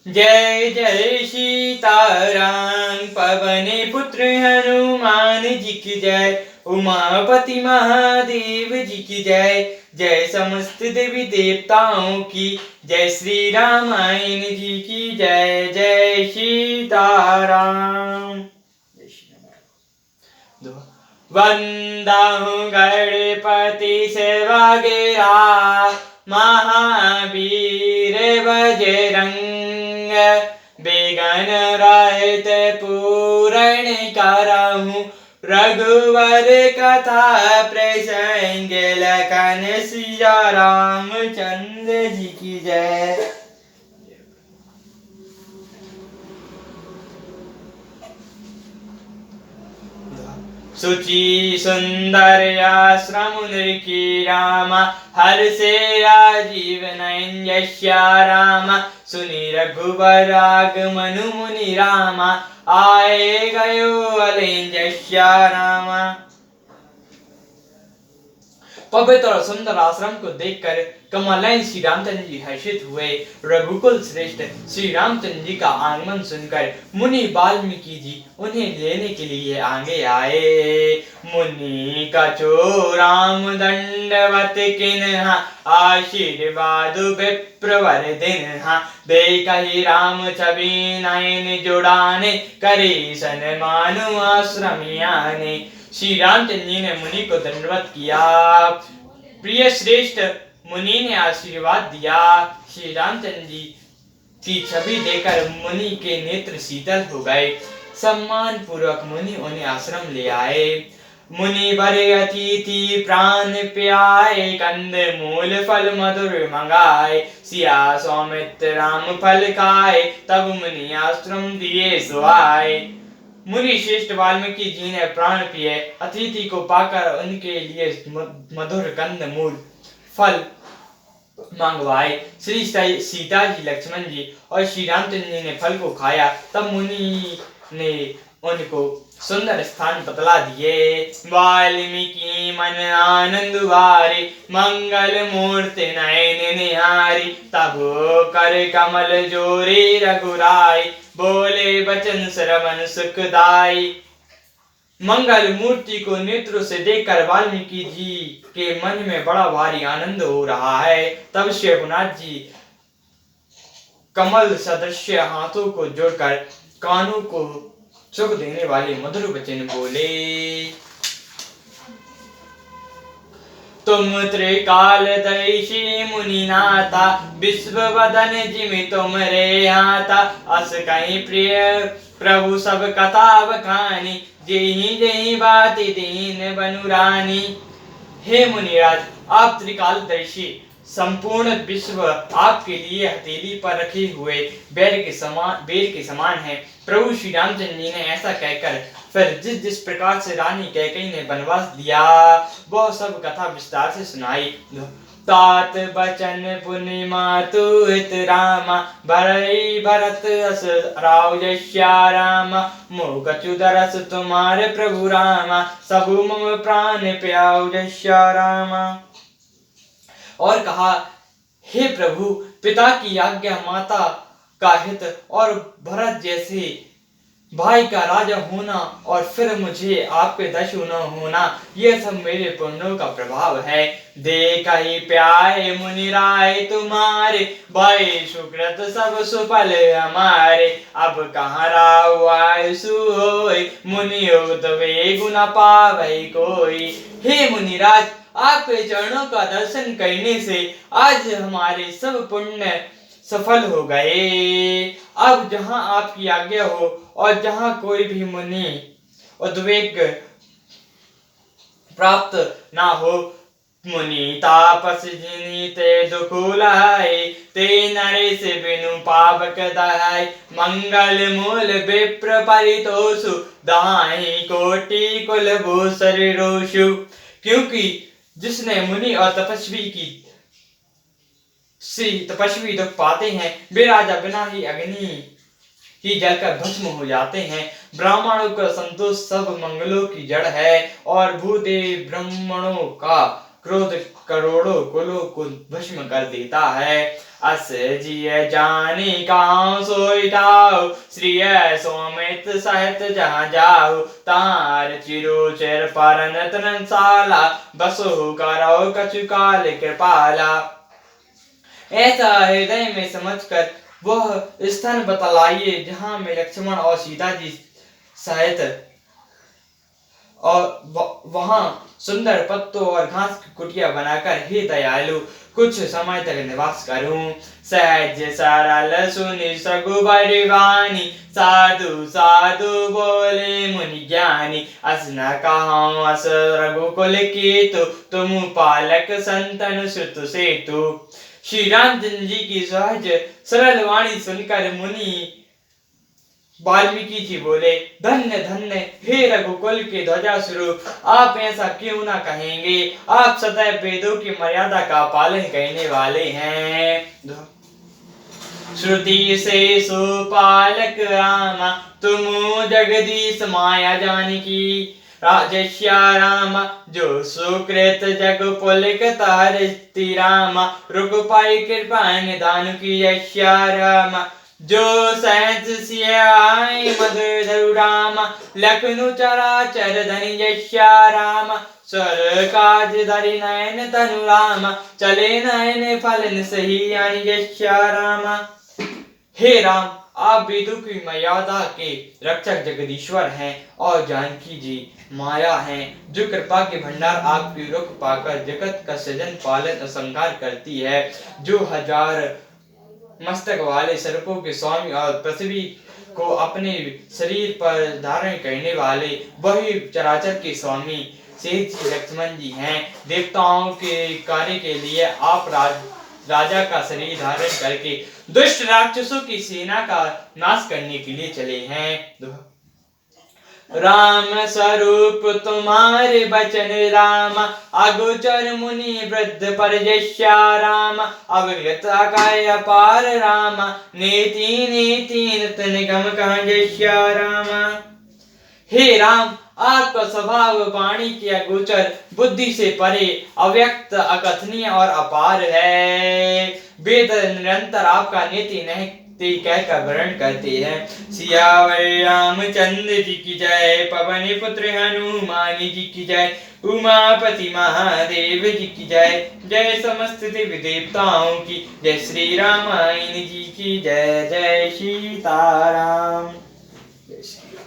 जय जय सीताराम, पवन पुत्र हनुमान जी की जय, उमापति महादेव जी की जय। जय समस्त देवी देवताओं की जय, श्री रामायण जी की जय। जय सीताराम। वंदहु गणपति सेवगेरा, महावीर बजरंग, बेगन रहित पूरण करहु, रघुवर कथा प्रसंग, लखन सिया रामचंद्र जी की जय। सुचि सुंदर आश्रम की राम, हर्षे राजीव नयन यस्या राम, सुनि रघुबर आगमनु मुनि राम, आए गयो अलेन यस्या राम। पवित्र और सुंदर आश्रम को देखकर कमलायन श्री रामचंद्र जी हर्षित हुए। रघुकुल श्रेष्ठ श्री रामचंद्र जी का आगमन सुनकर मुनि वाल्मीकि जी उन्हें लेने के लिए आगे आए। मुनि कछो राम दंडवत किन्हा, आशीर्वाद विप्रवर दिन्हा, देखहि राम छवि नयन जुड़ाने, करे सन्मानु आश्रम आने। श्री रामचंद्र जी ने मुनि को दंडवत किया। प्रिय श्रेष्ठ मुनि ने आशीर्वाद दिया। श्री रामचंद्र जी की छवि देखकर मुनि के नेत्र शीतल हो गए। सम्मान पूर्वक मुनि उन्हें आश्रम ले आए। मुनि बरे अतिथि प्राण प्याए, कंद मूल फल मधुर मंगाए, सिया सौमित्र राम फल खाए, तब मुनि आश्रम दिए सुहाए। मुनि श्रेष्ठ वाल्मीकि जी ने प्राण पिए अतिथि को पाकर उनके लिए मधुर कंद मूल फल मंगवाए। श्री सीता जी, लक्ष्मण जी और श्री रामचंद्र जी ने फल को खाया। तब मुनि ने उनको सुंदर स्थान बतला दिए। वाल्मीकि मन आनंद वारे, मंगल मूर्ति नयन निहारी, तब कर कमल जोरे रघुराई, बोले बचन श्रवण सुखदाई। मंगल मूर्ति को नेत्रों से देखकर वाल्मीकि जी के मन में बड़ा भारी आनंद हो रहा है। तब श्री रघुनाथ जी कमल सदृश हाथों को जोड़कर कानों को सुख देने वाले मधुर वचन बोले। तुम त्रिकालदर्शी मुनिनाथा, विश्व वदन जिमि तुम रे हाथा, अस कहीं प्रिय प्रभु सब कथा बखानी, जेहि जेहि बात दीन बनुरानी। हे मुनिराज, आप त्रिकालदर्शी, संपूर्ण विश्व आपके लिए हथेली पर रखे हुए बेर के समान है। प्रभु श्री रामचंद्र जी ने ऐसा कहकर फिर जिस प्रकार से रानी कैकेयी ने वनवास दिया, वह सब कथा विस्तार से सुनाई। तात बचन पुनि मातु हित रामा, भरई भरत अस राव जस्या रामा, मोह कछु दरस तुम्हारे प्रभु रामा, सबु मम प्राण प्याऊ जस्या रामा। और कहा, हे प्रभु, पिता की आज्ञा, माता का हित और भरत जैसे भाई का राजा होना और फिर मुझे आपके दस्यु न होना, यह सब मेरे पुण्यों का प्रभाव है। देखा ही प्यारे मुनि राय तुम्हारे, भाई सुकृत सब सुफल हमारे, अब कहाँ राव आयसु होय, मुनि वे गुना पावै कोई। हे मुनिराज, आपके चरणों का दर्शन करने से आज हमारे सब पुण्य सफल हो गए। अब जहां आपकी आज्ञा हो और जहां कोई भी मुनि उद्वेग प्राप्त ना हो, मुनि तापस जिनि ते दुख लहाय, ते नरेश बिनु पावक दहाय, मंगल मूल विप्र परितोषु, दाहि कोटि कुल भूषर रोषु। क्योंकि जिसने मुनि और तपस्वी दुख पाते हैं, वे राजा बिना ही अग्नि ही जलकर भस्म हो जाते हैं। ब्राह्मणों का संतोष सब मंगलों की जड़ है और भूदेव ब्राह्मणों का क्रोध करोड़ों कुलों को भस्म कर देता है। अस जिय जाने काउ सोई ताऊ, श्रिय सोमित सहित जहाँ जाऊ, तार चिरु चिर परन तनशाला, बसु करो कछु काल कृपाला। ऐसा हृदय में समझकर वह स्थान बतलाइए जहाँ में लक्ष्मण और सीता जी सहित और वहां सुंदर पत्तों और घास की कुटिया बनाकर हे दयालु कुछ समय तक निवास करूं। सहज सरल सुनि सगुबर वाणी, साधु साधु बोले मुनि ज्ञानी, अस न कहूं अस रघुकुल कीतु, तुम पालक संतन श्रुत सेतु। श्री रामचंद्र जी की सहज सरल वाणी सुनकर मुनि वाल्मीकि जी बोले, धन्य धन्य हे रघुकुल के ध्वजा स्वरूप, आप ऐसा क्यों ना कहेंगे, आप सदैव वेदों की मर्यादा का पालन करने वाले हैं। श्रुति से सुपालक रामा, तुम जगदीश माया जानकी, राजश्या राम जो सुकृत जग पुलिक तारति राम, रघुपाई कृपा निदान की यश्या राम, जो सहज सियाई मधुर धरु राम, लखनु चराचर धनि यश्या राम, स्वर काज धरि नयन तनु राम, चले नयन फलन सही यानी यश्या राम। हे राम, आप वेदों की मर्यादा के रक्षक जगदीश्वर हैं और जानकी जी माया हैं, जो कृपा के भंडार आपकी रुख पाकर जगत का सृजन पालन और संहार करती है, जो हजार मस्तक वाले सर्पों के स्वामी और पृथ्वी को अपने शरीर पर धारण करने वाले वही चराचर के स्वामी शेष जी लक्ष्मण जी हैं। देवताओं के कार्य के लिए आप राजा का शरीर धारण करके दुष्ट राक्षसों की सेना का नाश करने के लिए चले हैं। राम स्वरूप तुम्हारे बचन राम, अगोचर मुनि वृद्ध परजस्या राम, अवगत काय अपार राम, नेति नेति नत निगम कहजस्या राम। हे राम, आपका स्वभाव वाणी के अगोचर, बुद्धि से परे, अव्यक्त, अकथनीय और अपार है। वेद निरंतर आपका नीति नहीं कहकर वर्णन करते हैं। सियावर रामचंद्र जी की जय, पवन पुत्र हनुमान जी की जय, उमापति महादेव जी की जय, जय समस्त देवी देवताओं की जय, श्री रामायण जी की जय, जय सीताराम। जय श्री राम।